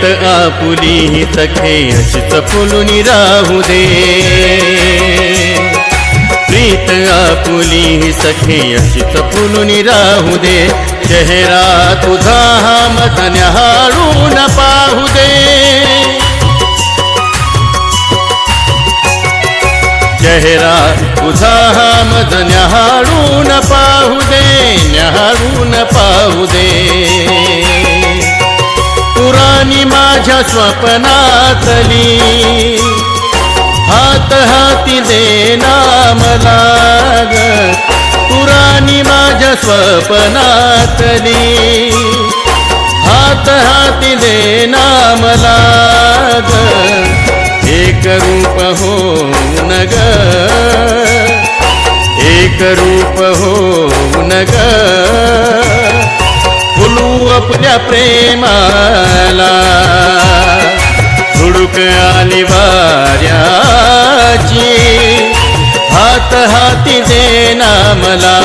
आपुली ही सखे अशीच फुलून राहू दे, प्रीत आपुली ही सखे अशीच फुलून राहू दे, चेहरा तुझा हा मत न्याहाळून पाहू दे, चेहरा तुझा हा मत न्याहाळून पाहू दे, न्याहाळून पाहू दे। पुराणी माझ्या स्वप्नातली हात हाती देना मला ग, पुराणी माझ्या स्वप्नातली हात हाती देना मला ग, एक रूप होऊन ग, एक रूप होऊन ग, फुलू आपल्या प्रेमाला, हुडूक आली वाऱ्याची, हात हाती देना मला